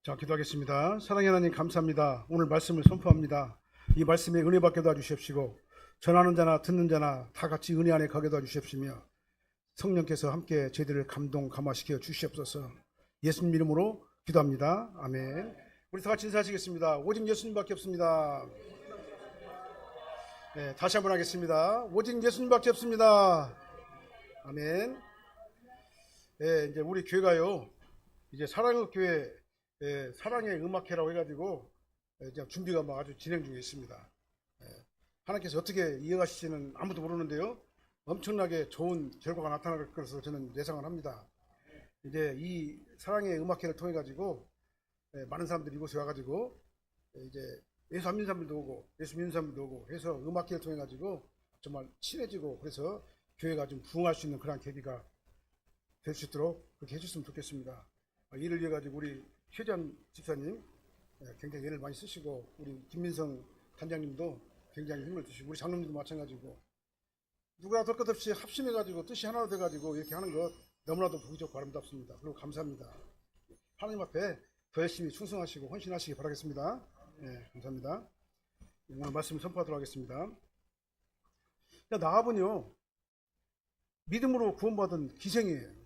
자, 기도하겠습니다. 사랑의 하나님 감사합니다. 오늘 말씀을 선포합니다. 이 말씀에 은혜 받게 도와주시옵시고 전하는 자나 듣는 자나 다 같이 은혜 안에 가게 도와주시옵시며 성령께서 함께 저희들을 감동 감화시켜 주시옵소서. 예수님 이름으로 기도합니다. 아멘. 우리 다 같이 인사하시겠습니다. 오직 예수님밖에 없습니다. 네, 다시 한번 하겠습니다. 오직 예수님밖에 없습니다. 아멘. 네, 이제 우리 교회가요, 이제 사랑의 교회 사랑의 음악회라고 해가지고 이제 준비가 막 아주 진행 중에 있습니다. 하나님께서 어떻게 이어가실지는 아무도 모르는데요, 엄청나게 좋은 결과가 나타날 것으로 저는 예상을 합니다. 이제 이 사랑의 음악회를 통해 가지고 많은 사람들이 이곳에 와가지고 이제 예수 안 믿는 사람들도 오고 예수 믿는 사람들도 오고 해서 음악회를 통해 가지고 정말 친해지고, 그래서 교회가 좀 부흥할 수 있는 그런 계기가 될 수 있도록 그렇게 해줬으면 좋겠습니다. 이를 위해 가지고 우리 최전 집사님 굉장히 애를 많이 쓰시고, 우리 김민성 단장님도 굉장히 힘을 주시고, 우리 장로님도 마찬가지고, 누구나 될 것 없이 합심해가지고 뜻이 하나로 돼가지고 이렇게 하는 것 너무나도 보기 좋고 아름답습니다. 그리고 감사합니다. 하나님 앞에 더 열심히 충성하시고 헌신하시기 바라겠습니다. 네, 감사합니다. 오늘 말씀 선포하도록 하겠습니다. 나합은요, 믿음으로 구원받은 기생이에요.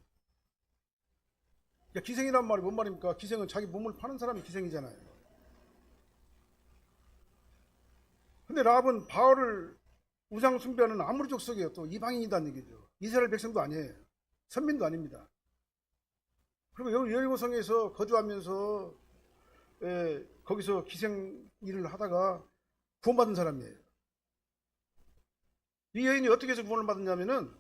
기생이란 말이 뭔 말입니까? 기생은 자기 몸을 파는 사람이 기생이잖아요. 근데 라합은 바알을 우상 숭배하는 아무리 족속이에요. 또 이방인이다는 얘기죠. 이스라엘 백성도 아니에요. 선민도 아닙니다. 그리고 여리고성에서 거주하면서 거기서 기생 일을 하다가 구원받은 사람이에요. 이 여인이 어떻게 해서 구원을 받았냐면은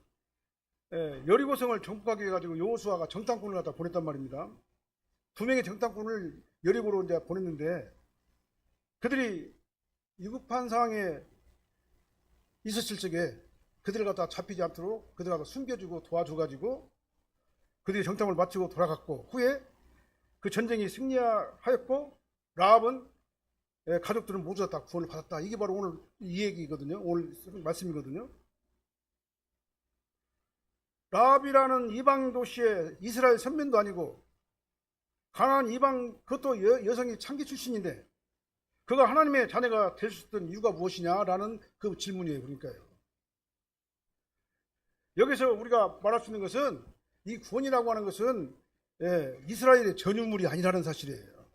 여리고성을 정복하기 위해 가지고 여호수아가 정탐꾼을 갖다 보냈단 말입니다. 두 명의 정탐꾼을 여리고로 이제 보냈는데, 그들이 위급한 상황에 있었을 적에 그들을 갖다 잡히지 않도록 그들을 갖다 숨겨주고 도와줘가지고 그들이 정탐을 마치고 돌아갔고, 후에 그 전쟁이 승리하였고 라합은 가족들은 모두 다 구원을 받았다. 이게 바로 오늘 이 얘기거든요. 오늘 말씀이거든요. 라합이라는 이방 도시의 이스라엘 선민도 아니고 가나안 이방, 그것도 여성이 창기 출신인데 그가 하나님의 자녀가 될 수 있던 이유가 무엇이냐라는 그 질문이에요. 그러니까요, 여기서 우리가 말할 수 있는 것은 이 구원이라고 하는 것은 이스라엘의 전유물이 아니라는 사실이에요.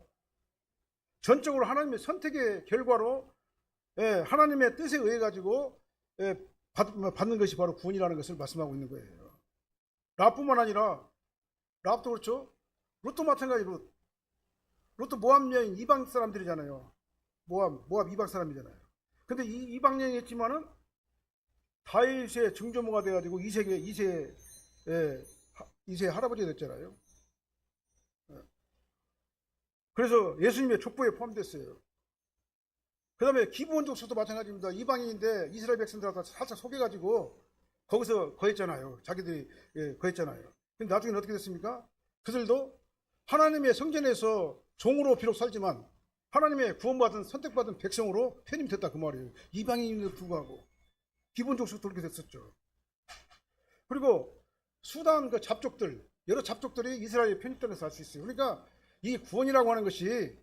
전적으로 하나님의 선택의 결과로 하나님의 뜻에 의해 가지고 받는 것이 바로 구원이라는 것을 말씀하고 있는 거예요. 라합뿐만 아니라, 라합도 그렇죠. 롯도 마찬가지로, 롯도 모압 여인 이방 사람들이잖아요. 모압 이방 사람이잖아요. 근데 이 이방 여인이었지만은 다윗의 증조모가 돼가지고 이세의 할아버지가 됐잖아요. 그래서 예수님의 족보에 포함됐어요. 그 다음에 기브온족속도 마찬가지입니다. 이방인인데 이스라엘 백성들한테 살짝 속여가지고 거기서 거했잖아요. 자기들이 거했잖아요. 근데 나중에는 어떻게 됐습니까? 그들도 하나님의 성전에서 종으로 비록 살지만 하나님의 구원받은 선택받은 백성으로 편입됐다, 그 말이에요. 이방인임에도 불구하고 기본족속도 그렇게 됐었죠. 그리고 수단 그 잡족들, 여러 잡족들이 이스라엘에 편입되면서 알 수 있어요. 그러니까 이 구원이라고 하는 것이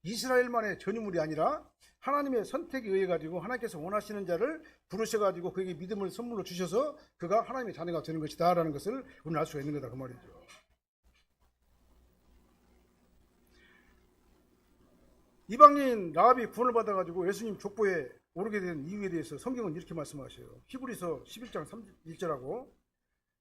이스라엘만의 전유물이 아니라 하나님의 선택에 의해 가지고 하나님께서 원하시는 자를 부르셔 가지고 그에게 믿음을 선물로 주셔서 그가 하나님의 자녀가 되는 것이다 라는 것을 우리는 알 수가 있는 거다, 그 말이죠. 이방인 라합이 구원을 받아 가지고 예수님 족보에 오르게 된 이유에 대해서 성경은 이렇게 말씀하셔요. 히브리서 11장 31절하고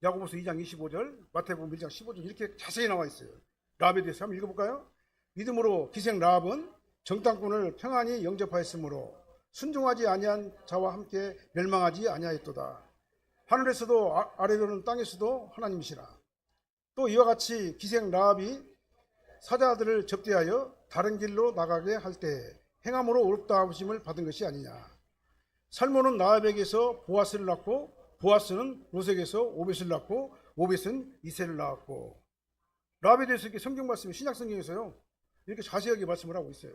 야고보서 2장 25절, 마태복음 1장 15절 이렇게 자세히 나와 있어요. 라합에 대해서 한번 읽어볼까요? 믿음으로 기생 라합은 정탐꾼을 평안히 영접하였으므로 순종하지 아니한 자와 함께 멸망하지 아니하였도다. 하늘에서도 아래로는 땅에서도 하나님이시라. 또 이와 같이 기생 라합이 사자들을 접대하여 다른 길로 나가게 할 때 행함으로 어렵다 하심을 받은 것이 아니냐. 살몬은 라합에게서 보아스를 낳고 보아스는 롯에게서 오벳을 낳고 오벳은 이새를 낳았고. 라합에 대해서 이렇게 성경 말씀이 신약 성경에서요 이렇게 자세하게 말씀을 하고 있어요.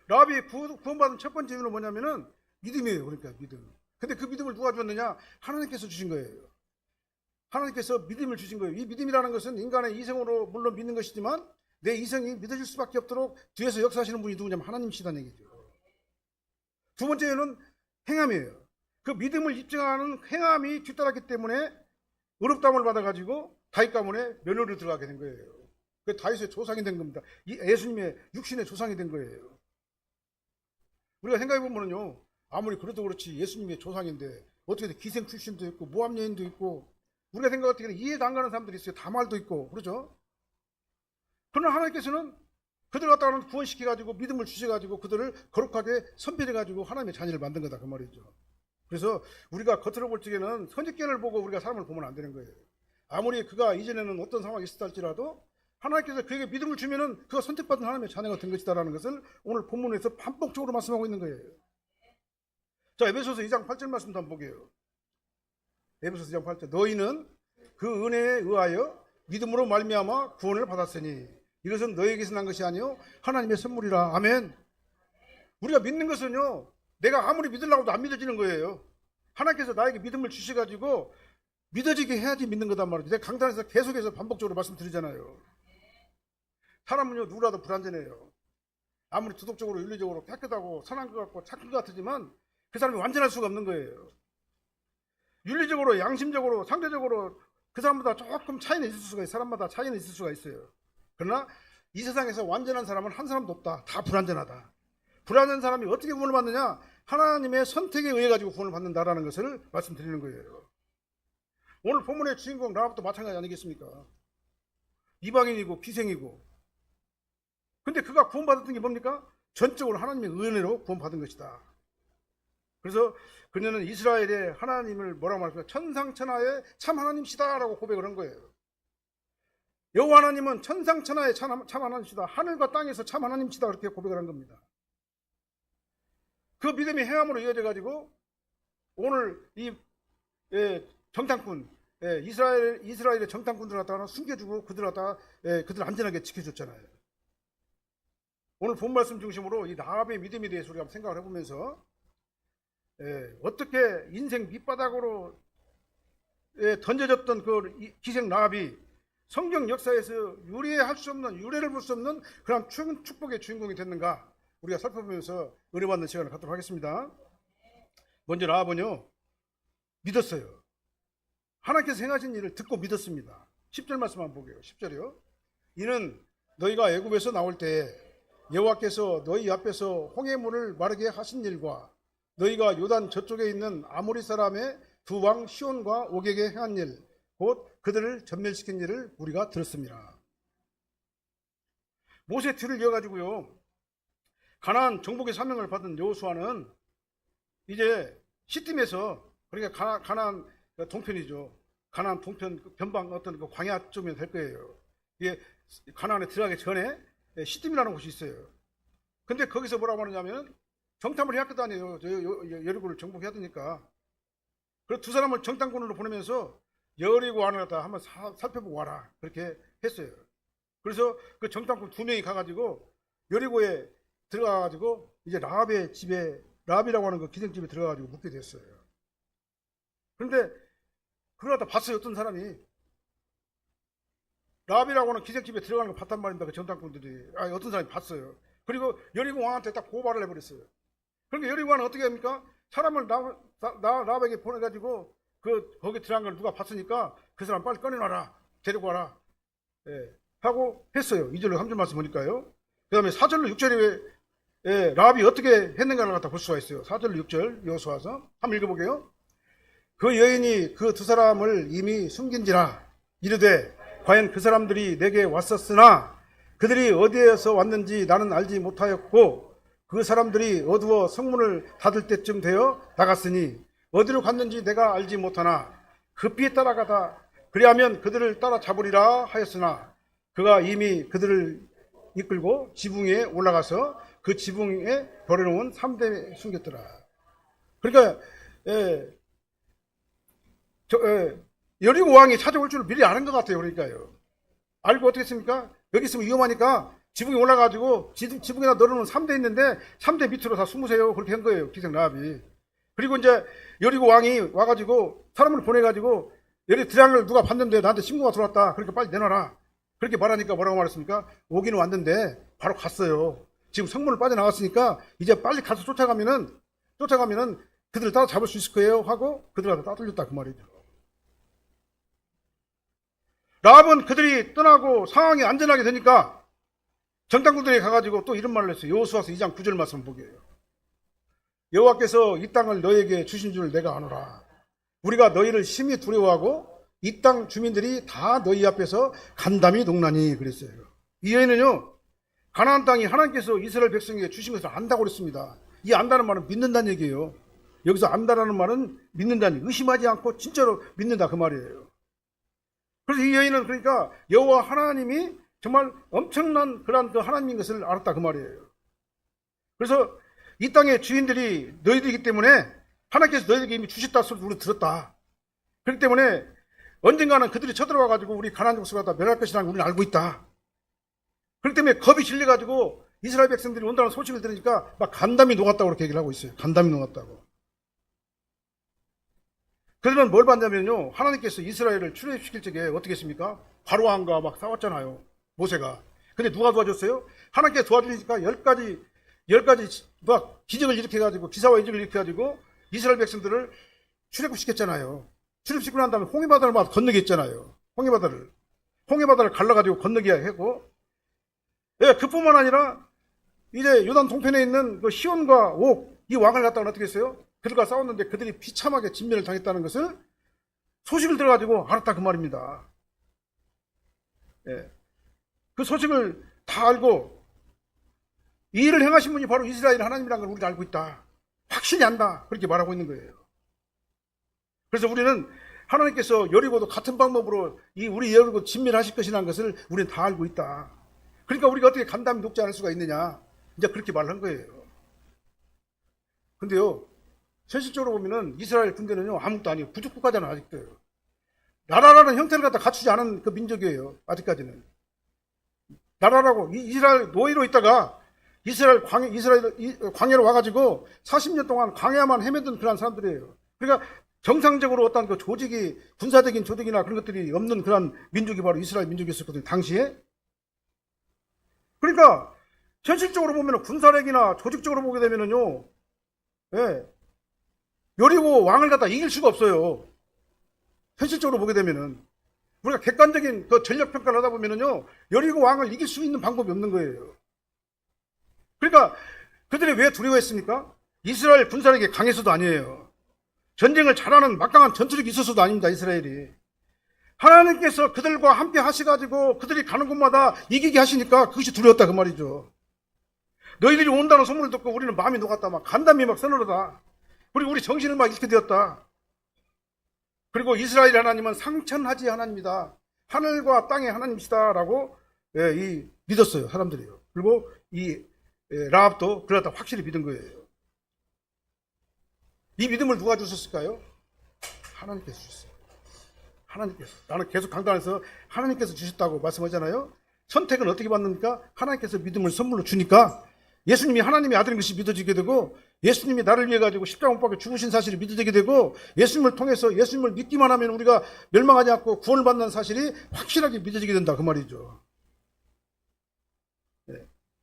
라합이 구원받은 첫 번째 이유는 뭐냐면은 믿음이에요. 그러니까 믿음. 근데 그 믿음을 누가 줬느냐? 하나님께서 주신 거예요. 하나님께서 믿음을 주신 거예요. 이 믿음이라는 것은 인간의 이성으로 물론 믿는 것이지만 내 이성이 믿어질 수밖에 없도록 뒤에서 역사하시는 분이 누구냐면 하나님이시다는 얘기죠. 두 번째는 행함이에요. 그 믿음을 입증하는 행함이 뒤따랐기 때문에 의롭다함을 받아가지고 다윗 가문에 며느리로 들어가게 된 거예요. 그 다윗의 조상이 된 겁니다. 예수님의 육신의 조상이 된 거예요. 우리가 생각해보면요, 아무리 그래도 그렇지 예수님의 조상인데 어떻게 기생 출신도 있고 모함 여인도 있고 우리가 생각할 때는 이해가 안 가는 사람들이 있어요. 다말도 있고 그러죠. 그러나 하나님께서는 그들 갖다가는 구원시켜가지고 믿음을 주셔가지고 그들을 거룩하게 선별해가지고 하나님의 자녀를 만든 거다 그 말이죠. 그래서 우리가 겉으로 볼 적에는 선입견을 보고 우리가 사람을 보면 안 되는 거예요. 아무리 그가 이전에는 어떤 상황이 있었다 할지라도 하나님께서 그에게 믿음을 주면은 그가 선택받은 하나님의 자녀가 된 것이다라는 것을 오늘 본문에서 반복적으로 말씀하고 있는 거예요. 자, 에베소서 2장 8절 말씀도 한번 보게요. 에베소서 2장 8절. 너희는 그 은혜에 의하여 믿음으로 말미암아 구원을 받았으니 이것은 너희에게서 난 것이 아니요 하나님의 선물이라. 아멘. 우리가 믿는 것은요, 내가 아무리 믿으려고 해도 안 믿어지는 거예요. 하나님께서 나에게 믿음을 주셔가지고 믿어지게 해야지 믿는 거단 말이죠. 내가 강단에서 계속해서 반복적으로 말씀드리잖아요. 사람은요, 누구라도 불완전해요. 아무리 도덕적으로 윤리적으로 깨끗하고 선한 것 같고 착한 것 같지만 그 사람이 완전할 수가 없는 거예요. 윤리적으로 양심적으로 상대적으로 그 사람보다 조금 차이는 있을 수가 있어요. 사람마다 차이는 있을 수가 있어요. 그러나 이 세상에서 완전한 사람은 한 사람도 없다. 다 불완전하다. 불완전한 사람이 어떻게 구원을 받느냐? 하나님의 선택에 의해 가지고 구원을 받는다라는 것을 말씀드리는 거예요. 오늘 본문의 주인공 라합도 마찬가지 아니겠습니까? 이방인이고 기생이고, 근데 그가 구원받았던 게 뭡니까? 전적으로 하나님의 은혜로 구원받은 것이다. 그래서 그녀는 이스라엘의 하나님을 뭐라고 말합니까? 천상천하의 참 하나님이시다라고 고백을 한 거예요. 여호와 하나님은 천상천하의 참 하나님이시다. 하늘과 땅에서 참 하나님이시다. 그렇게 고백을 한 겁니다. 그 믿음이 행함으로 이어져 가지고 오늘 이 정탐꾼, 이스라엘의 정탐꾼들 갖다가 숨겨주고 그들 갖다가 그들 안전하게 지켜줬잖아요. 오늘 본 말씀 중심으로 이 라합의 믿음에 대해서 우리가 생각을 해보면서 어떻게 인생 밑바닥으로 던져졌던 그 기생 라합이 성경 역사에서 유래할 수 없는, 유래를 볼 수 없는 그런 축복의 주인공이 됐는가 우리가 살펴보면서 은혜 받는 시간을 갖도록 하겠습니다. 먼저 라합은요, 믿었어요. 하나님께서 행하신 일을 듣고 믿었습니다. 10절 말씀 한번 보게요. 10절이요. 이는 너희가 애굽에서 나올 때 여호와께서 너희 앞에서 홍해물을 마르게 하신 일과 너희가 요단 저쪽에 있는 아모리 사람의 두 왕 시온과 옥에게 행한 일, 곧 그들을 전멸시킨 일을 우리가 들었습니다. 모세 뒤를 이어가지고요, 가나안 정복의 사명을 받은 여호수아는 이제 시딤에서, 그러니까 가나안 동편이죠. 가나안 동편 변방 어떤 그 광야 쪽이면 될 거예요. 이게 가나안에 들어가기 전에 시딤이라는 곳이 있어요. 근데 거기서 뭐라고 하느냐면 정탐을 해야 할 것도 아니에요. 여리고를 정복해야 되니까. 그래서 두 사람을 정탐꾼으로 보내면서 여리고 안을 갖다 한번 살펴보고 와라. 그렇게 했어요. 그래서 그 정탐꾼 두 명이 가가지고 여리고에 들어가가지고 이제 라합의 집에, 라합이라고 하는 그 기생집에 들어가가지고 묵게 됐어요. 그런데 그걸 갖다 봤어요. 어떤 사람이. 라합이라고 하는 기생집에 들어가는 거 봤단 말입니다. 그 정탐꾼들이. 어떤 사람이 봤어요. 그리고 여리고 왕한테 딱 고발을 해버렸어요. 그러니까 여리고 왕은 어떻게 합니까? 사람을 라합에게 보내가지고 거기 들어간 걸 누가 봤으니까 그 사람 빨리 꺼내놔라. 데리고 와라. 하고 했어요. 2절로 3절 말씀 보니까요. 그 다음에 4절로 6절에 라합이 어떻게 했는가를 갖다 볼 수가 있어요. 4절로 6절 여호수아서 한번 읽어보게요. 그 여인이 그 두 사람을 이미 숨긴지라 이르되 과연 그 사람들이 내게 왔었으나 그들이 어디에서 왔는지 나는 알지 못하였고 그 사람들이 어두워 성문을 닫을 때쯤 되어 나갔으니 어디로 갔는지 내가 알지 못하나 급히 따라가다 그리하면 그들을 따라잡으리라 하였으나 그가 이미 그들을 이끌고 지붕에 올라가서 그 지붕에 버려놓은 3대 숨겼더라. 그러니까 여리고 왕이 찾아올 줄 미리 아는 것 같아요. 그러니까요. 알고 어떻게 했습니까? 여기 있으면 위험하니까 지붕에 올라가지고 지붕에다 넣어놓은 3대 있는데 3대 밑으로 다 숨으세요. 그렇게 한 거예요. 기생 라합이. 그리고 이제 여리고 왕이 와가지고 사람을 보내가지고 예를 들양을 누가 봤는데 나한테 신고가 들어왔다. 그러니까 빨리 내놔라. 그렇게 말하니까 뭐라고 말했습니까? 오기는 왔는데 바로 갔어요. 지금 성문을 빠져나갔으니까 이제 빨리 가서 쫓아가면은 그들을 따라 잡을 수 있을 거예요 하고 그들한테 따돌렸다 그 말이죠. 라합은 그들이 떠나고 상황이 안전하게 되니까 정탐꾼들이 가가지고 또 이런 말을 했어요. 여호수아서 2장 9절 말씀 보게요. 여호와께서 이 땅을 너에게 주신 줄 내가 아노라. 우리가 너희를 심히 두려워하고 이 땅 주민들이 다 너희 앞에서 간담이 녹나니 그랬어요. 이 여인은요, 가나안 땅이 하나님께서 이스라엘 백성에게 주신 것을 안다고 그랬습니다. 이 안다는 말은 믿는다는 얘기예요. 여기서 안다라는 말은 믿는다는, 의심하지 않고 진짜로 믿는다 그 말이에요. 그래서 이 여인은 그러니까 여호와 하나님이 정말 엄청난 그런 그 하나님인 것을 알았다 그 말이에요. 그래서 이 땅의 주인들이 너희들이기 때문에 하나님께서 너희에게 이미 주셨다 소리를 우리 들었다. 그렇기 때문에 언젠가는 그들이 쳐들어와가지고 우리 가나안 족속을 다 멸할 것이라는 걸 우리는 알고 있다. 그렇기 때문에 겁이 질려가지고 이스라엘 백성들이 온다는 소식을 들으니까 막 간담이 녹았다고 그렇게 얘기를 하고 있어요. 간담이 녹았다고. 그들은 뭘 봤냐면요, 하나님께서 이스라엘을 출애굽시킬 적에 어떻게 했습니까? 바로왕과 막 싸웠잖아요, 모세가. 근데 누가 도와줬어요? 하나님께서 도와주니까 10가지 막 기적을 일으켜가지고, 기사와 이적을 일으켜가지고 이스라엘 백성들을 출애굽시켰잖아요. 출애굽시키고 난 다음에 홍해바다를 막 건너게 했잖아요. 홍해바다를 갈라가지고 건너게 하고, 예, 그뿐만 아니라 이제 요단 동편에 있는 그 시온과 옥, 이 왕을 갖다가 어떻게 했어요? 그들과 싸웠는데 그들이 비참하게 진멸을 당했다는 것을 소식을 들어가지고 알았다 그 말입니다. 예. 그 소식을 다 알고 이 일을 행하신 분이 바로 이스라엘 하나님이라는 걸 우리가 알고 있다. 확실히 안다. 그렇게 말하고 있는 거예요. 그래서 우리는 하나님께서 여리고도 같은 방법으로 이 우리 여리고 진멸하실 것이라는 것을 우리는 다 알고 있다. 그러니까 우리가 어떻게 간담이 녹지 않을 수가 있느냐. 이제 그렇게 말을 한 거예요. 근데요, 현실적으로 보면은 이스라엘 군대는요, 아무것도 아니에요. 부족국가잖아, 아직도. 나라라는 형태를 갖다 갖추지 않은 그 민족이에요. 아직까지는. 나라라고, 이스라엘 노예로 있다가 이스라엘 광야로 와가지고 40년 동안 광야만 헤매던 그런 사람들이에요. 그러니까 정상적으로 어떤 그 조직이, 군사적인 조직이나 그런 것들이 없는 그런 민족이 바로 이스라엘 민족이었거든요, 당시에. 그러니까, 현실적으로 보면 군사력이나 조직적으로 보게 되면은요, 예, 여리고 왕을 갖다 이길 수가 없어요. 현실적으로 보게 되면은. 우리가 객관적인 그 전력 평가를 하다 보면은요, 여리고 왕을 이길 수 있는 방법이 없는 거예요. 그러니까, 그들이 왜 두려워했습니까? 이스라엘 군사력이 강해서도 아니에요. 전쟁을 잘하는 막강한 전투력이 있어서도 아닙니다, 이스라엘이. 하나님께서 그들과 함께 하셔가지고 그들이 가는 곳마다 이기게 하시니까 그것이 두려웠다 그 말이죠. 너희들이 온다는 소문을 듣고 우리는 마음이 녹았다. 막 간담이 막 서늘하다. 그리고 우리 정신을 막 잃게 되었다. 그리고 이스라엘 하나님은 상천하지 하나님이다. 하늘과 땅의 하나님이시다라고 믿었어요, 사람들이요. 그리고 이 라합도 그러다 확실히 믿은 거예요. 이 믿음을 누가 주셨을까요? 하나님께서 주셨어요. 하나님께서. 나는 계속 강단에서 하나님께서 주셨다고 말씀하잖아요. 선택은 어떻게 받습니까? 하나님께서 믿음을 선물로 주니까 예수님이 하나님의 아들인 것이 믿어지게 되고, 예수님이 나를 위해 가지고 십자가 못 박혀 죽으신 사실이 믿어지게 되고, 예수님을 통해서 예수님을 믿기만 하면 우리가 멸망하지 않고 구원을 받는 사실이 확실하게 믿어지게 된다 그 말이죠.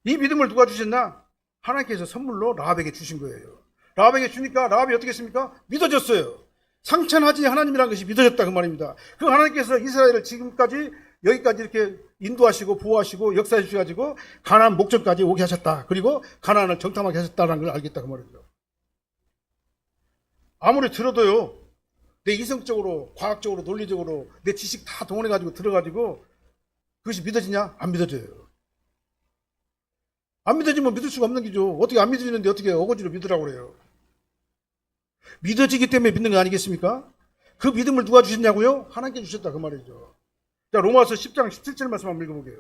이 믿음을 누가 주셨나? 하나님께서 선물로 라합에게 주신 거예요. 라합에게 주니까 라합이 어떻게 했습니까? 믿어졌어요. 상천하지 하나님이라는 것이 믿어졌다 그 말입니다. 그 하나님께서 이스라엘을 지금까지 여기까지 이렇게 인도하시고 보호하시고 역사해 주셔가지고 가나안 목적까지 오게 하셨다. 그리고 가나안을 정탐하게 하셨다는 걸 알겠다 그 말이죠. 아무리 들어도요, 내 이성적으로, 과학적으로, 논리적으로 내 지식 다 동원해가지고 들어가지고 그것이 믿어지냐? 안 믿어져요. 안 믿어지면 믿을 수가 없는 거죠. 어떻게 안 믿어지는데 어떻게 어거지로 믿으라고 그래요. 믿어지기 때문에 믿는 거 아니겠습니까? 그 믿음을 누가 주셨냐고요? 하나님께 주셨다 그 말이죠. 자, 로마서 10장 17절 말씀 한번 읽어보게요.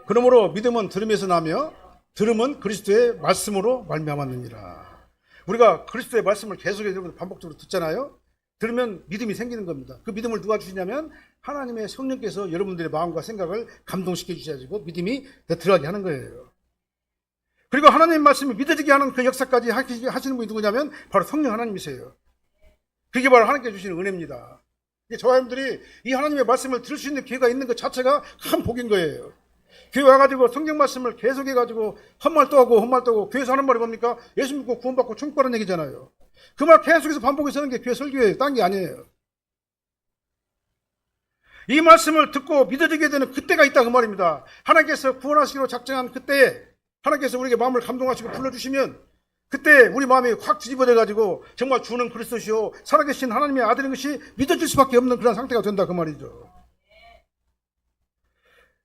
그러므로 믿음은 들음에서 나며 들음은 그리스도의 말씀으로 말미암았느니라. 우리가 그리스도의 말씀을 계속해서 반복적으로 듣잖아요. 들으면 믿음이 생기는 겁니다. 그 믿음을 누가 주시냐면 하나님의 성령께서 여러분들의 마음과 생각을 감동시켜 주셔가지고 믿음이 더 들어가게 하는 거예요. 그리고 하나님 말씀이 믿어지게 하는 그 역사까지 하시는 분이 누구냐면 바로 성령 하나님이세요. 그게 바로 하나님께 주시는 은혜입니다. 저와 여러분들이 이 하나님의 말씀을 들을 수 있는 기회가 있는 것 자체가 큰 복인 거예요. 교회 와가지고 성경 말씀을 계속해가지고 헛말 또 하고 헛말 또 하고, 교회에서 하는 말이 뭡니까? 예수 믿고 구원받고 천국 가는 얘기잖아요. 그 말 계속해서 반복해서 하는 게 교회 설교예요. 딴 게 아니에요. 이 말씀을 듣고 믿어지게 되는 그때가 있다 그 말입니다. 하나님께서 구원하시기로 작정한 그때에 하나님께서 우리에게 마음을 감동하시고 불러주시면 그때 우리 마음이 확 뒤집어져가지고 정말 주는 그리스도시요 살아계신 하나님의 아들인 것이 믿어질 수밖에 없는 그런 상태가 된다 그 말이죠.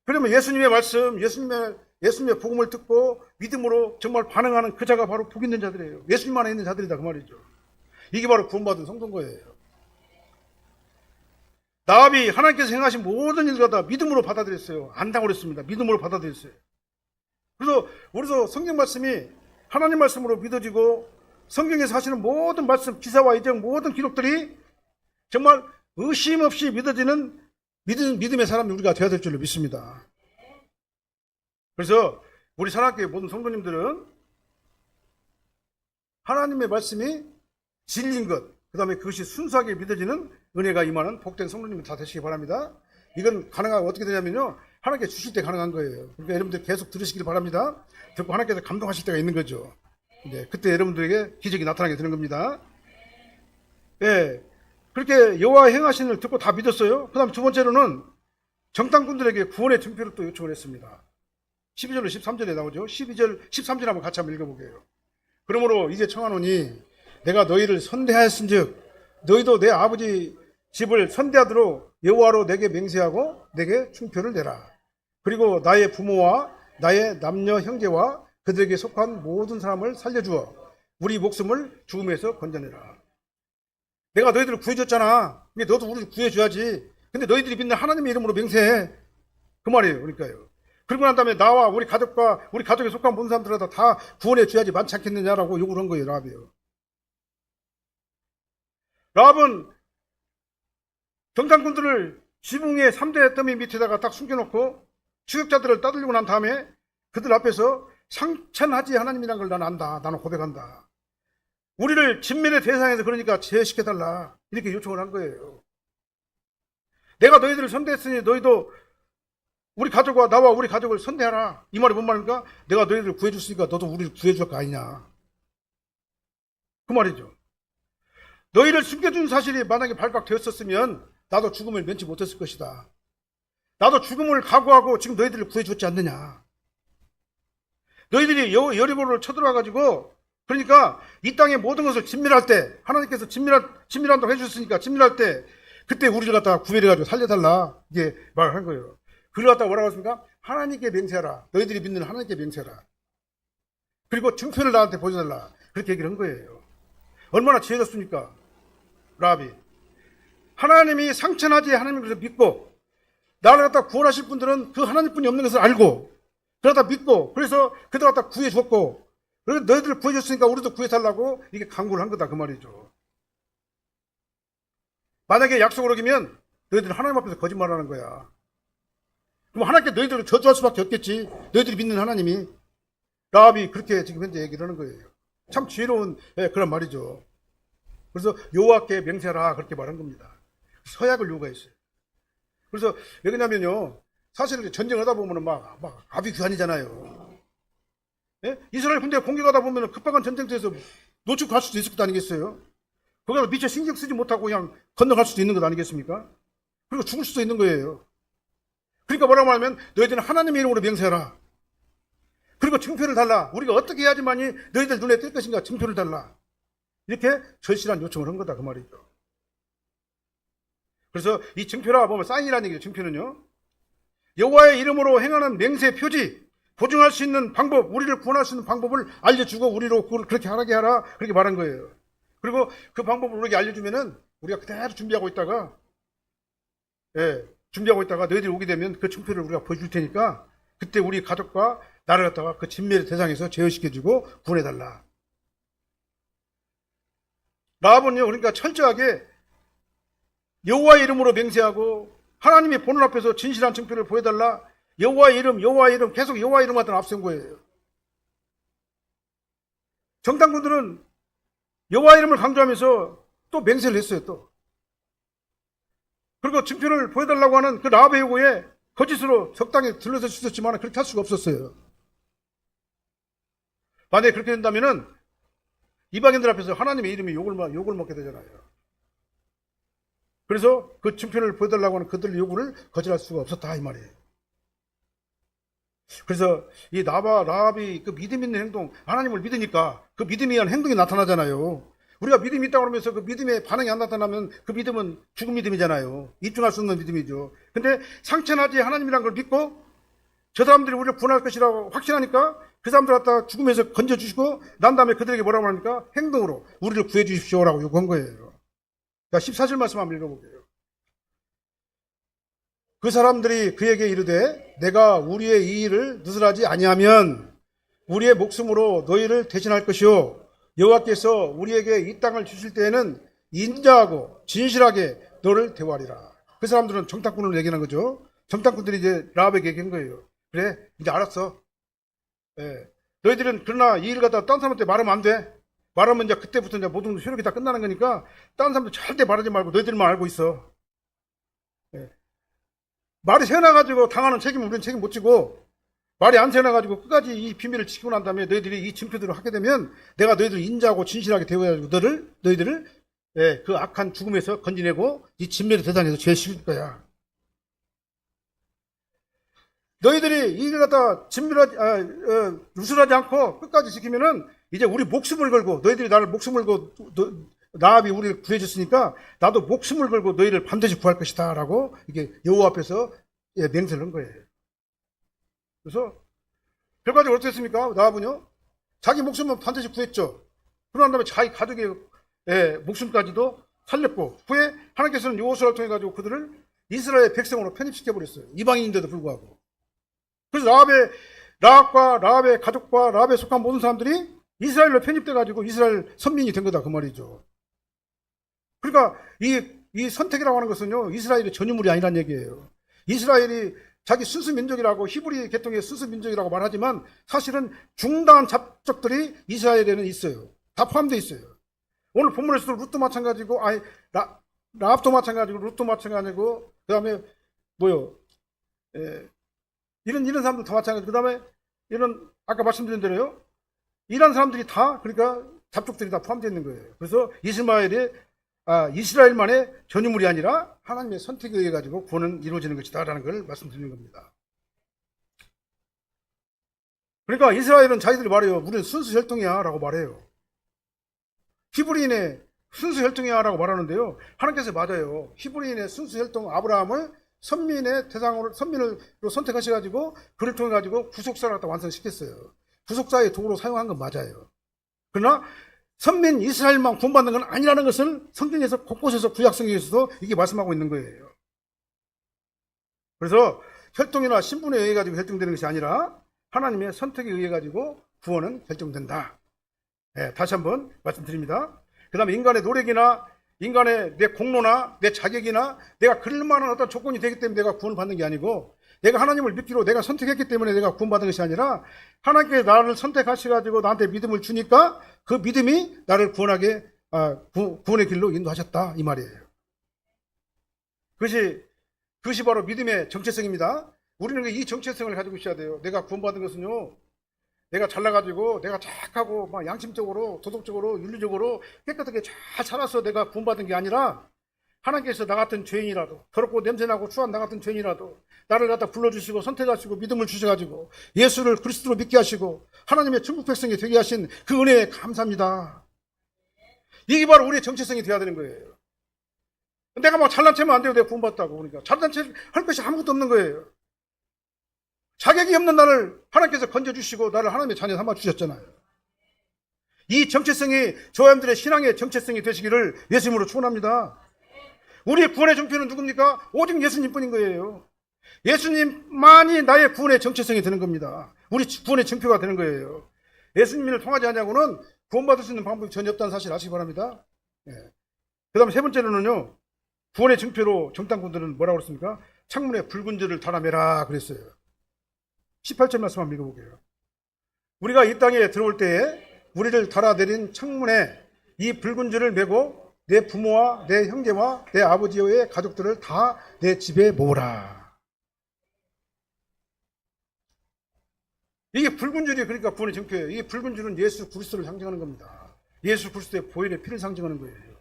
그러면 예수님의 말씀, 예수님의 복음을 듣고 믿음으로 정말 반응하는 그 자가 바로 복 있는 자들이에요. 예수님 안에 있는 자들이다 그 말이죠. 이게 바로 구원받은 성도인 거예요. 나합이 하나님께서 행하신 모든 일을 다 믿음으로 받아들였어요. 안다고 그랬습니다. 믿음으로 받아들였어요. 그래서 우리도 성경 말씀이 하나님 말씀으로 믿어지고 성경에서 하시는 모든 말씀, 기사와 이정 모든 기록들이 정말 의심 없이 믿어지는 믿음의 사람이 우리가 되어야 될 줄로 믿습니다. 그래서 우리 사랑교회 모든 성도님들은 하나님의 말씀이 진리인 것, 그 다음에 그것이 순수하게 믿어지는 은혜가 임하는 복된 성도님이 다 되시기 바랍니다. 이건 가능하고 어떻게 되냐면요, 하나님께 주실 때 가능한 거예요. 그러니까 여러분들 계속 들으시길 바랍니다. 듣고 하나님께서 감동하실 때가 있는 거죠. 네, 그때 여러분들에게 기적이 나타나게 되는 겁니다. 예, 그렇게 여호와 행하신 일을 듣고 다 믿었어요. 그 다음 두 번째로는 정탐꾼들에게 구원의 증표를 또 요청을 했습니다. 12절로 13절에 나오죠. 12절, 13절 한번 같이 한번 읽어보게요. 그러므로 이제 청하노니 내가 너희를 선대하였은즉 너희도 내 아버지 집을 선대하도록 여호와로 내게 맹세하고 내게 충표를 내라. 그리고 나의 부모와 나의 남녀 형제와 그들에게 속한 모든 사람을 살려주어 우리 목숨을 죽음에서 건져내라. 내가 너희들을 구해줬잖아. 근데 너도 우리를 구해줘야지. 근데 너희들이 믿는 하나님의 이름으로 맹세해. 그 말이에요. 그러니까요. 그리고 난 다음에 나와 우리 가족과 우리 가족에 속한 모든 사람들을 다 구원해 줘야지 많지 않겠느냐라고 요구를 한 거예요. 라합이요. 라합은 정탐꾼들을 지붕의 3대 더미 밑에다가 딱 숨겨놓고 추격자들을 따돌리고 난 다음에 그들 앞에서 상천하지 하나님이란 걸 나는 안다. 나는 고백한다. 우리를 진멸의 대상에서 그러니까 제외시켜달라. 이렇게 요청을 한 거예요. 내가 너희들을 선대했으니 너희도 우리 가족과 나와 우리 가족을 선대하라. 이 말이 뭔 말입니까? 내가 너희들을 구해줬으니까 너도 우리를 구해줄 거 아니냐. 그 말이죠. 너희를 숨겨준 사실이 만약에 발각되었었으면 나도 죽음을 면치 못했을 것이다. 나도 죽음을 각오하고 지금 너희들을 구해줬지 않느냐. 너희들이 여리고를 쳐들어와가지고 그러니까 이 땅의 모든 것을 진멸할 때 하나님께서 진멸한다고 해주셨으니까 진멸할 때 그때 우리를 갖다가 구별해가지고 살려달라. 이게 말을 한 거예요. 그걸 갖다가 뭐라고 했습니까? 하나님께 맹세하라. 너희들이 믿는 하나님께 맹세하라. 그리고 증표를 나한테 보여달라. 그렇게 얘기를 한 거예요. 얼마나 지혜롭습니까? 라합이. 하나님이 상천하지 하나님을 그래서 믿고 나를 갖다 구원하실 분들은 그 하나님뿐이 없는 것을 알고 그러다 믿고 그래서 그들 갖다 구해줬고 그래서 너희들을 구해줬으니까 우리도 구해달라고 이게 강구를 한 거다 그 말이죠. 만약에 약속을 어기면 너희들은 하나님 앞에서 거짓말하는 거야. 그럼 하나님께 너희들을 저주할 수밖에 없겠지. 너희들이 믿는 하나님이. 라합이 그렇게 지금 현재 얘기를 하는 거예요. 참 지혜로운 그런 말이죠. 그래서 여호와께 맹세하라 그렇게 말한 겁니다. 서약을 요구했어요. 그래서 왜 그러냐면요, 사실 전쟁을 하다 보면 막 아비규환이잖아요. 예? 이스라엘 군대 공격하다 보면 급박한 전쟁터에서 노출갈 수도 있을 것 아니겠어요? 거기서 미처 신경 쓰지 못하고 그냥 건너갈 수도 있는 것 아니겠습니까? 그리고 죽을 수도 있는 거예요. 그러니까 뭐라고 하면 너희들은 하나님의 이름으로 맹세하라. 그리고 증표를 달라. 우리가 어떻게 해야지만이 너희들 눈에 띌 것인가 증표를 달라. 이렇게 절실한 요청을 한 거다 그 말이죠. 그래서 이 증표라 보면 사인이라는 얘기죠. 증표는요, 여호와의 이름으로 행하는 맹세 표지, 보증할 수 있는 방법, 우리를 구원할 수 있는 방법을 알려주고 우리로 그렇게 하게 하라 그렇게 말한 거예요. 그리고 그 방법을 우리에게 알려주면은 우리가 그대로 준비하고 있다가 너희들이 오게 되면 그 증표를 우리가 보여줄 테니까 그때 우리 가족과 나를 갖다가 그 진멸의 대상에서 제어시켜주고 구원해달라. 라합은요, 그러니까 철저하게 여호와의 이름으로 맹세하고 하나님의 보는 앞에서 진실한 증표를 보여달라. 여호와의 이름 계속 여호와의 이름 갖다 앞세운 거예요. 정탐꾼들은 여호와의 이름을 강조하면서 또 맹세를 했어요. 또 그리고 증표를 보여달라고 하는 그 라합의 요구에 거짓으로 적당히 들러설 수 있었지만 그렇게 할 수가 없었어요. 만약에 그렇게 된다면은 이방인들 앞에서 하나님의 이름이 욕을 먹게 되잖아요. 그래서 그 증표를 보여달라고 하는 그들의 요구를 거절할 수가 없었다 이 말이에요. 그래서 이 라합이 그 믿음 있는 행동, 하나님을 믿으니까 그 믿음에 의한 행동이 나타나잖아요. 우리가 믿음이 있다고 그러면서 그 믿음의 반응이 안 나타나면 그 믿음은 죽은 믿음이잖아요. 입증할 수 없는 믿음이죠. 근데 상처나지 하나님이란 걸 믿고 저 사람들이 우리를 구원할 것이라고 확신하니까 그 사람들 갖다 죽음에서 건져주시고 난 다음에 그들에게 뭐라고 하니까 행동으로 우리를 구해 주십시오라고 요구한 거예요. 자, 14절 말씀 한번 읽어볼게요. 그 사람들이 그에게 이르되 내가 우리의 이 일을 누설하지 아니하면 우리의 목숨으로 너희를 대신할 것이요 여호와께서 우리에게 이 땅을 주실 때에는 인자하고 진실하게 너를 대우하리라. 그 사람들은 정탐꾼을 얘기하는 거죠. 정탐꾼들이 이제 라합에게 얘기한 거예요. 그래, 이제 알았어. 예. 너희들은 그러나 이 일을 갖다 딴 사람한테 말하면 안 돼. 말하면 이제 그때부터 이제 모든 효력이 다 끝나는 거니까 딴 사람들 절대 말하지 말고 너희들만 알고 있어. 예. 말이 새어나가지고 당하는 책임은 우리는 책임 못 지고 말이 안 새어나가지고 끝까지 이 비밀을 지키고 난 다음에 너희들이 이 증표들을 하게 되면 내가 너희들을 인자하고 진실하게 대우해가지고 너희들을 예, 그 악한 죽음에서 건지내고 이 진멸의 대상에서 제시킬 거야. 너희들이 이걸 갖다 누설하지 않고 끝까지 지키면은 이제 우리 목숨을 걸고 너희들이 나를 목숨을 걸고 라합이 우리를 구해줬으니까 나도 목숨을 걸고 너희를 반드시 구할 것이다 라고 이게 여호와 앞에서 예, 맹세를 한 거예요. 그래서 결과적으로 어떻게 했습니까? 라합은요 자기 목숨은 반드시 구했죠. 그러난 다음에 자기 가족의 예, 목숨까지도 살렸고 후에 하나님께서는 여호수아를 통해 가지고 그들을 이스라엘 백성으로 편입시켜 버렸어요. 이방인인데도 불구하고. 그래서 라합과 라합의 가족과 라합에 속한 모든 사람들이 이스라엘로 편입돼 가지고 이스라엘 선민이 된 거다 그 말이죠. 그러니까 이 선택이라고 하는 것은요 이스라엘의 전유물이 아니란 얘기예요. 이스라엘이 자기 순수 민족이라고 히브리 계통의 순수 민족이라고 말하지만 사실은 중다한 잡적들이 이스라엘에는 있어요. 다 포함되어 있어요. 오늘 본문에서도 룻도 마찬가지고 라합도 마찬가지고 룻도 마찬가지고 그 다음에 뭐요 이런 사람들 다 마찬가지고 그 다음에 이런 아까 말씀드린 대로요 이런 사람들이 다 그러니까 잡족들이 다 포함되어 있는 거예요. 그래서 이스라엘만의 전유물이 아니라 하나님의 선택에 의해 가지고 구원은 이루어지는 것이다라는 걸 말씀드리는 겁니다. 그러니까 이스라엘은 자기들이 말해요. 우리는 순수 혈통이야 라고 말해요. 히브리인의 순수 혈통이야 라고 말하는데요. 하나님께서 맞아요. 히브리인의 순수 혈통 아브라함을 선민의 대상으로 선민으로 선택하셔가지고 그를 통해 가지고 구속사를 갖다 완성시켰어요. 구속사의 도구로 사용한 건 맞아요. 그러나 선민 이스라엘만 구원받는 건 아니라는 것을 성경에서 곳곳에서 구약성경에서도 이게 말씀하고 있는 거예요. 그래서 혈통이나 신분에 의해 가지고 결정되는 것이 아니라 하나님의 선택에 의해 가지고 구원은 결정된다. 네, 다시 한번 말씀드립니다. 그 다음에 인간의 노력이나 인간의 내 공로나 내 자격이나 내가 그럴 만한 어떤 조건이 되기 때문에 내가 구원을 받는 게 아니고 내가 하나님을 믿기로 내가 선택했기 때문에 내가 구원받은 것이 아니라 하나님께서 나를 선택하셔가지고 나한테 믿음을 주니까 그 믿음이 나를 구원의 길로 인도하셨다 이 말이에요. 그것이 바로 믿음의 정체성입니다. 우리는 이 정체성을 가지고 있어야 돼요. 내가 구원받은 것은요 내가 잘나가지고 내가 착하고 막 양심적으로 도덕적으로 윤리적으로 깨끗하게 잘 살아서 내가 구원받은 게 아니라 하나님께서 나 같은 죄인이라도 더럽고 냄새나고 추한 나 같은 죄인이라도 나를 갖다 불러주시고 선택하시고 믿음을 주셔가지고 예수를 그리스도로 믿게 하시고 하나님의 천국 백성이 되게 하신 그 은혜에 감사합니다. 이게 바로 우리의 정체성이 되어야 되는 거예요. 내가 막 잘난 체면 안 돼요. 내가 구원받았다고. 그러니까 잘난 체 할 것이 아무것도 없는 거예요. 자격이 없는 나를 하나님께서 건져주시고 나를 하나님의 자녀 삼아주셨잖아요. 이 정체성이 저와 여러분들의 신앙의 정체성이 되시기를 예수님으로 축원합니다. 우리의 구원의 정표는 누굽니까? 오직 예수님뿐인 거예요. 예수님만이 나의 구원의 정체성이 되는 겁니다. 우리 구원의 정표가 되는 거예요. 예수님을 통하지 않냐고는 구원받을 수 있는 방법이 전혀 없다는 사실 아시기 바랍니다. 그 다음에 세 번째로는요. 구원의 정표로 정탐꾼들은 뭐라고 그랬습니까? 창문에 붉은 줄을 달아매라 그랬어요. 18절 말씀 한번 읽어볼게요. 우리가 이 땅에 들어올 때에 우리를 달아내린 창문에 이 붉은 줄을 메고 내 부모와 내 형제와 내 아버지의 가족들을 다 내 집에 모으라. 이게 붉은 줄이 그러니까 구원의 정표예요. 이게 붉은 줄은 예수 그리스도를 상징하는 겁니다. 예수 그리스도의 보혈의 피를 상징하는 거예요.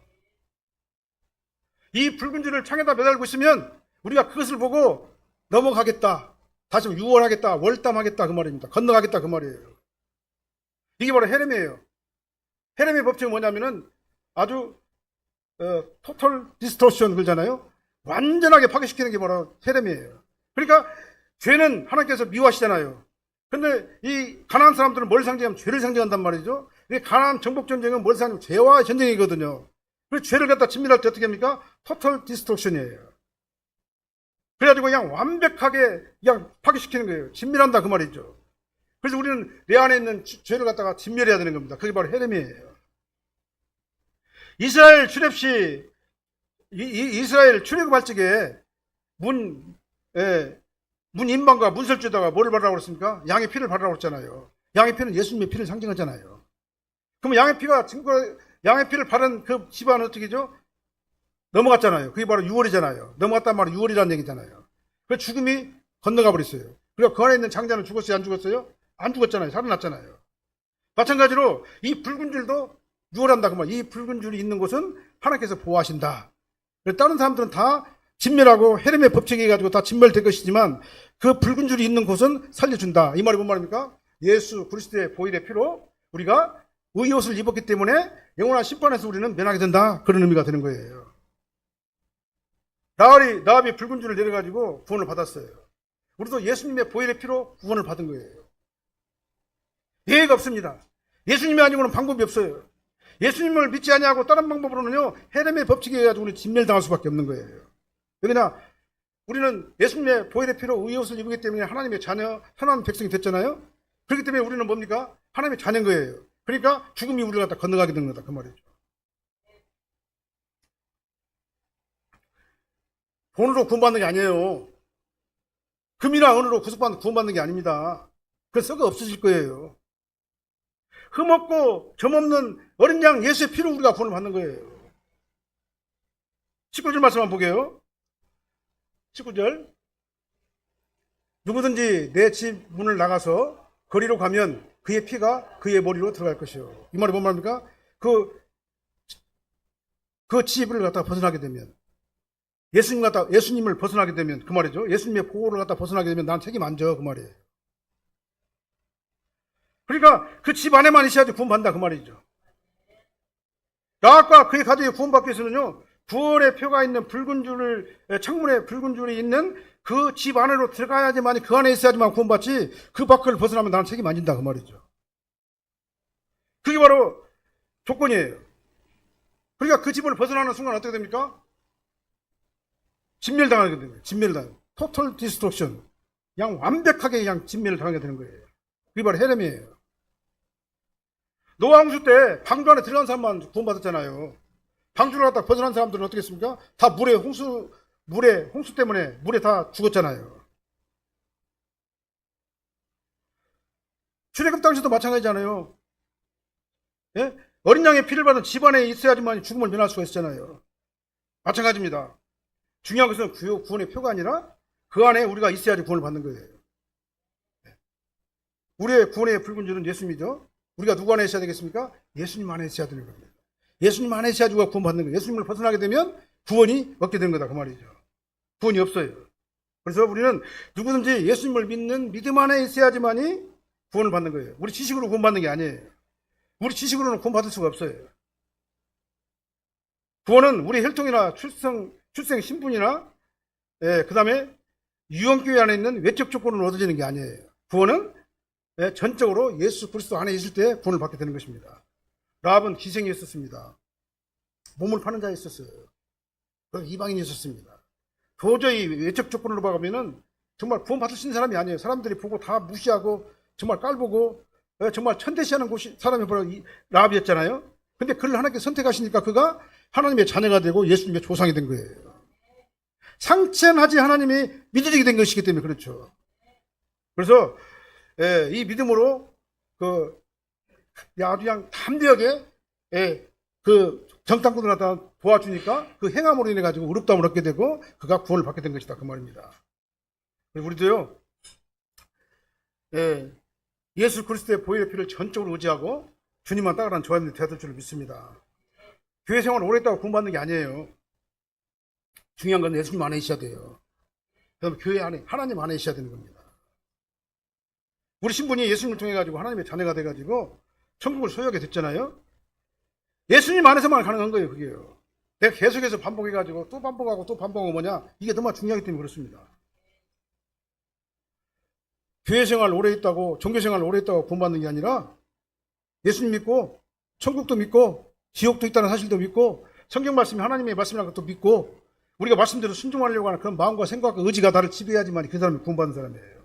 이 붉은 줄을 창에다 매달고 있으면 우리가 그것을 보고 넘어가겠다. 다시 유월하겠다. 월담하겠다. 그 말입니다. 건너가겠다. 그 말이에요. 이게 바로 헤렘이에요. 헤렘의 법칙은 뭐냐면은 아주 토탈 디스토션 그러잖아요. 완전하게 파괴시키는 게 바로 헤렘이에요. 그러니까 죄는 하나님께서 미워하시잖아요. 근데 이 가나안 사람들은 뭘 상징하면 죄를 상징한단 말이죠. 이 가나안 정복 전쟁은 뭘 상징하면 죄와의 전쟁이거든요. 그래서 죄를 갖다 진멸할 때 어떻게 합니까? 토탈 디스토션이에요. 그래가지고 그냥 완벽하게 그냥 파괴시키는 거예요. 진멸한다 그 말이죠. 그래서 우리는 내 안에 있는 죄를 갖다가 진멸해야 되는 겁니다. 그게 바로 헤렘이에요. 이스라엘 출애굽 시 이스라엘 출애굽할 적에 문 인방과 문설주에다가 뭐를 바르라고 그랬습니까? 양의 피를 바르라고 그랬잖아요. 양의 피는 예수님의 피를 상징하잖아요. 그럼 양의 피를 바른 그 집안은 어떻게죠? 넘어갔잖아요. 그게 바로 유월이잖아요. 넘어갔단 말은 유월이라는 얘기잖아요. 그 죽음이 건너가 버렸어요. 그러니까 그 안에 있는 장자는 죽었어요? 안 죽었어요? 안 죽었잖아요. 살아났잖아요. 마찬가지로 이 붉은 줄도 유월한다 그 말. 이 붉은 줄이 있는 곳은 하나님께서 보호하신다. 다른 사람들은 다 진멸하고 헤렘의 법칙이 가지고 다 진멸될 것이지만 그 붉은 줄이 있는 곳은 살려준다. 이 말이 뭔 말입니까? 예수 그리스도의 보혈의 피로 우리가 의옷을 입었기 때문에 영원한 심판에서 우리는 면하게 된다. 그런 의미가 되는 거예요. 라합이 붉은 줄을 내려가지고 구원을 받았어요. 우리도 예수님의 보혈의 피로 구원을 받은 거예요. 예외가 없습니다. 예수님이 아니고는 방법이 없어요. 예수님을 믿지 아니하고 다른 방법으로는요 헤렘의 법칙에 해가지고 우리 진멸당할 수밖에 없는 거예요. 왜냐 우리는 예수님의 보혈의 피로 의옷을 입기 때문에 하나님의 자녀, 하나님 백성이 됐잖아요. 그렇기 때문에 우리는 뭡니까? 하나님의 자녀인 거예요. 그러니까 죽음이 우리를 갖다 건너가게 되는 거다 그 말이죠. 돈으로 구원받는 게 아니에요. 금이나 은으로 구원받는 게 아닙니다. 그 썩어 없어질 거예요. 흠없고 점없는 어린 양 예수의 피로 우리가 구원을 받는 거예요. 19절 말씀 한번 보게요. 19절 누구든지 내 집 문을 나가서 거리로 가면 그의 피가 그의 머리로 들어갈 것이요. 이 말이 뭔 말입니까? 그 집을 갖다가 벗어나게 되면 예수님을 벗어나게 되면 그 말이죠. 예수님의 보호를 갖다 벗어나게 되면 난 책임 안 져 그 말이에요. 그러니까 그 집 안에만 있어야지 구원받는다 그 말이죠. 라합과 그의 가족이 구원받기 위해서는요 구원의 표가 있는 붉은 줄을 창문에 붉은 줄이 있는 그 집 안으로 들어가야지만 그 안에 있어야지만 구원받지 그 밖을 벗어나면 나는 책임 안 진다 그 말이죠. 그게 바로 조건이에요. 그러니까 그 집을 벗어나는 순간 어떻게 됩니까? 진멸당하게 되는 거예요. 진멸당. 토탈 디스트럭션. 그냥 완벽하게 그냥 진멸을 당하게 되는 거예요. 그게 바로 헤렘이에요. 노아 홍수 때 방주 안에 들어간 사람만 구원받았잖아요. 방주를 갖다 벗어난 사람들은 어떻게 했습니까? 다 홍수 때문에 물에 다 죽었잖아요. 출애굽 당시도 마찬가지잖아요. 예? 어린 양의 피를 받은 집안에 있어야지만 죽음을 면할 수가 있잖아요. 마찬가지입니다. 중요한 것은 구원의 표가 아니라 그 안에 우리가 있어야지 구원을 받는 거예요. 우리의 구원의 붉은 줄은 예수님이죠. 우리가 누구 안에 있어야 되겠습니까? 예수님 안에 있어야 되는 겁니다. 예수님 안에 있어야지 우리가 구원받는 거예요. 예수님을 벗어나게 되면 구원이 없게 되는 거다 그 말이죠. 구원이 없어요. 그래서 우리는 누구든지 예수님을 믿는 믿음 안에 있어야지만이 구원을 받는 거예요. 우리 지식으로 구원받는 게 아니에요. 우리 지식으로는 구원받을 수가 없어요. 구원은 우리 혈통이나 출생 신분이나 그 다음에 유언교회 안에 있는 외적 조건으로 얻어지는 게 아니에요. 구원은 전적으로 예수 그리스도 안에 있을 때 구원을 받게 되는 것입니다. 라합은 기생이 있었습니다. 몸을 파는 자가 있었어요. 그리고 이방인이 있었습니다. 도저히 외적 조건으로 봐가면은 정말 구원 받을 수 있는 사람이 아니에요. 사람들이 보고 다 무시하고 정말 깔보고 정말 천대시하는 사람이 바로 라합이었잖아요. 근데 그를 하나님께 선택하시니까 그가 하나님의 자녀가 되고 예수님의 조상이 된 거예요. 상천하지 하나님이 믿어지게 된 것이기 때문에 그렇죠. 그래서 이 믿음으로 아주 그냥 담대하게 정탐꾼을 갖다 도와주니까 그 행함으로 인해 가지고 의롭다함을 얻게 되고 그가 구원을 받게 된 것이다 그 말입니다. 우리도요, 예수 그리스도의 보혈의 피를 전적으로 의지하고 주님만 따라가는 저희들이 되야 될 줄 믿습니다. 교회 생활 오래 했다고 구원받는 게 아니에요. 중요한 건 예수님 안에 있어야 돼요. 그다음에 교회 안에 하나님 안에 있어야 되는 겁니다. 우리 신분이 예수님을 통해 가지고 하나님의 자녀가 돼 가지고 천국을 소유하게 됐잖아요. 예수님 안에서만 가능한 거예요, 그게요. 내가 계속해서 반복해 가지고 또 반복하고 또 반복하고 뭐냐, 이게 너무 중요하기 때문에 그렇습니다. 교회 생활 오래 했다고, 종교 생활 오래 했다고 구원받는 게 아니라 예수님 믿고 천국도 믿고 지옥도 있다는 사실도 믿고 성경 말씀이 하나님의 말씀이라는 것도 믿고 우리가 말씀대로 순종하려고 하는 그런 마음과 생각과 의지가 나를 지배해야지만 그 사람이 구원받는 사람이에요.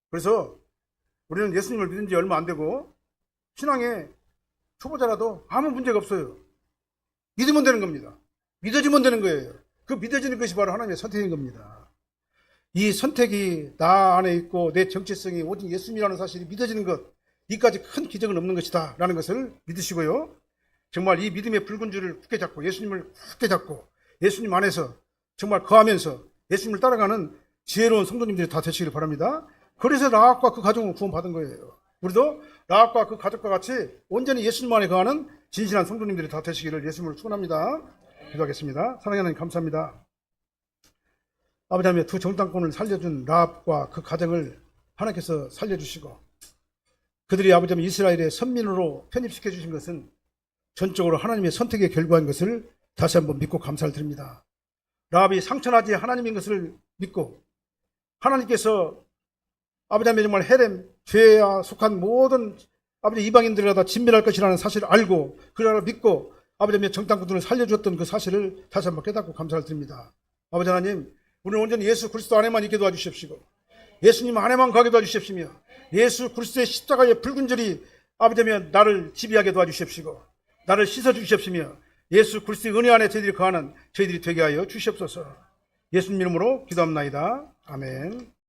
그래서 우리는 예수님을 믿은 지 얼마 안 되고 신앙의 초보자라도 아무 문제가 없어요. 믿으면 되는 겁니다. 믿어지면 되는 거예요. 그 믿어지는 것이 바로 하나님의 선택인 겁니다. 이 선택이 나 안에 있고 내 정체성이 오직 예수님이라는 사실이 믿어지는 것, 이까지 큰 기적은 없는 것이다 라는 것을 믿으시고요. 정말 이 믿음의 붉은 줄을 굳게 잡고 예수님을 굳게 잡고 예수님 안에서 정말 거하면서 예수님을 따라가는 지혜로운 성도님들이 다 되시기를 바랍니다. 그래서 라합과 그 가족은 구원받은 거예요. 우리도 라합과 그 가족과 같이 온전히 예수님 안에 거하는 진실한 성도님들이 다 되시기를 예수님을 축원합니다. 기도하겠습니다. 사랑하는 하나님 감사합니다. 아버지 하나님, 두 정탐꾼을 살려준 라합과 그 가정을 하나님께서 살려주시고 그들이 아버지 하나님 이스라엘의 선민으로 편입시켜 주신 것은 전적으로 하나님의 선택의 결과인 것을 다시 한번 믿고 감사를 드립니다. 라합이 상처나지 하나님인 것을 믿고 하나님께서 아버지 하나님 정말 헤렘, 죄에 속한 모든 아버지 이방인들을 다 진멸할 것이라는 사실을 알고 그러나 믿고 아버지 하나님 정탐꾼들을 살려주었던 그 사실을 다시 한번 깨닫고 감사를 드립니다. 아버지 하나님, 우리는 온전히 예수 그리스도 안에만 있게 도와주십시고 예수님 안에만 가게 도와주십시며 예수 그리스도의 십자가의 붉은 줄이 아버지 하나님 나를 지배하게 도와주십시고 나를 씻어주십시며 예수 그리스도의 은혜 안에 저희들이 거하는 저희들이 되게 하여 주시옵소서. 예수님 이름으로 기도합나이다. 아멘.